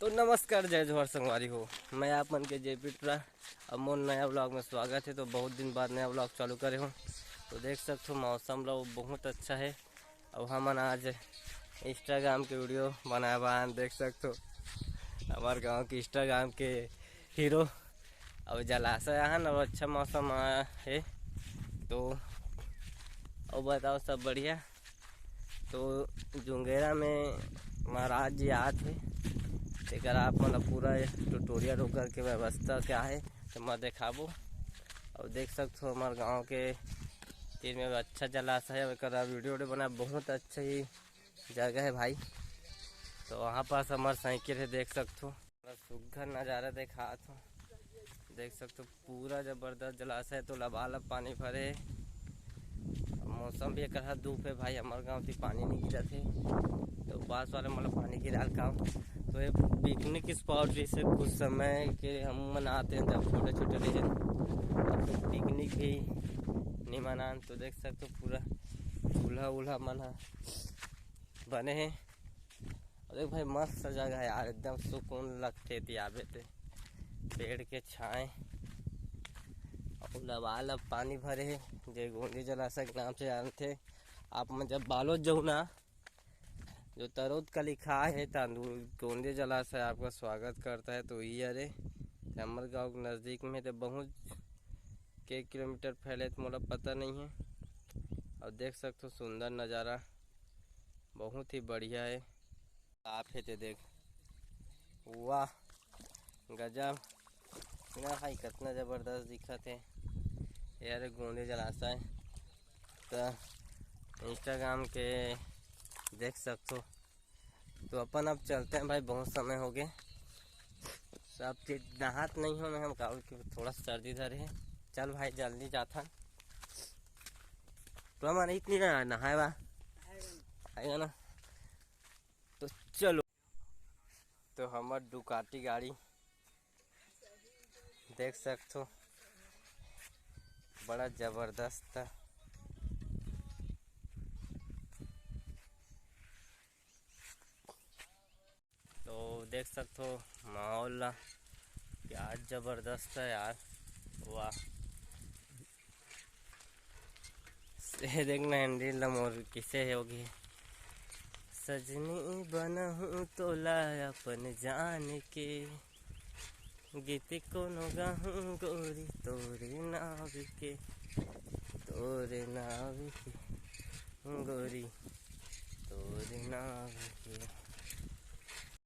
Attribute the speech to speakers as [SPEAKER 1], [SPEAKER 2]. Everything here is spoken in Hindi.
[SPEAKER 1] तो नमस्कार, जय जोहर संगवारी हो। मैं आप मन के जेपी टुरा अब मोर नया ब्लॉग में स्वागत है। तो बहुत दिन बाद नया ब्लॉग चालू करे हूँ। तो देख सकते हो मौसम लोग बहुत अच्छा है। और हमन आज इंस्टाग्राम के वीडियो बनाए बान देख सकते हो। हमारे गांव के इंस्टाग्राम के हीरो अब जलाशय आहन और अच्छा मौसम है। तो और बताओ सब बढ़िया। तो जुंगेरा में महाराज जी आते तेकर आप मतलब पूरा ट्यूटोरियल होकर के व्यवस्था क्या है तो मैं दिखाबो। और देख सकते हो हमारे गांव के तीर में अच्छा जलाशय है। वीडियो बना बहुत अच्छा ही जगह है भाई। तो वहाँ पास हमारे साइकिल है, देख सकते हो सुघर नज़ारा देखा तो देख सकते हो पूरा ज़बरदस्त जलाशय। तो लबालब पानी भरे मौसम भी एक धूप है भाई। हमारे गाँव से पानी नहीं गिरा थे तो पास वाले मतलब पानी गिरा काम। तो ये पिकनिक स्पॉट जैसे कुछ समय के हम मनाते हैं जब छोटे छोटे रहे। अब तो पिकनिक भी नहीं मनान। तो देख सकते हो पूरा चूल्हा वूल्हा मना बने हैं। और देख भाई मस्त जगह है यार, एकदम सुकून लगते थी आवे थे पेड़ के छाए और लबालब पानी भरे है। जय गोंदी जलाशय के नाम से जानते थे आप। मैं जब बालोद जाऊँ ना जो तरोद का लिखा है तांदूर गोंदे जलाशय आपका स्वागत करता है। तो ये अरे हमारे गाँव के नज़दीक में तो बहुत के किलोमीटर फैले तो मुझे पता नहीं है। और देख सकते हो सुंदर नज़ारा बहुत ही बढ़िया है। आप है तो देख वाह गजब ना भाई, कितना ज़बरदस्त दिखत है यार गोंदे जलाशय। तो इंस्टाग्राम के देख सकते हो। तो अपन अब चलते हैं भाई, बहुत समय हो गए सब चीज नहात नहीं हो। मैं हम कहा कि थोड़ा सर्दी धरे है। चल भाई जल्दी जाता तो हमारा इतनी नहाए बा आएगा ना। तो चलो। तो हमार डुकाटी गाड़ी देख सकते हो बड़ा जबरदस्त था। तो देख सकते हो माहौल क्या जबरदस्त है यार। वाह से देखना हैंडल मोर किसे होगी। सजनी बना हूँ तो लाया अपन जान के गीत कोनो गाहूँ गोरी तोरे नाव के तोरे नाव के गोरी तोरे नाव के।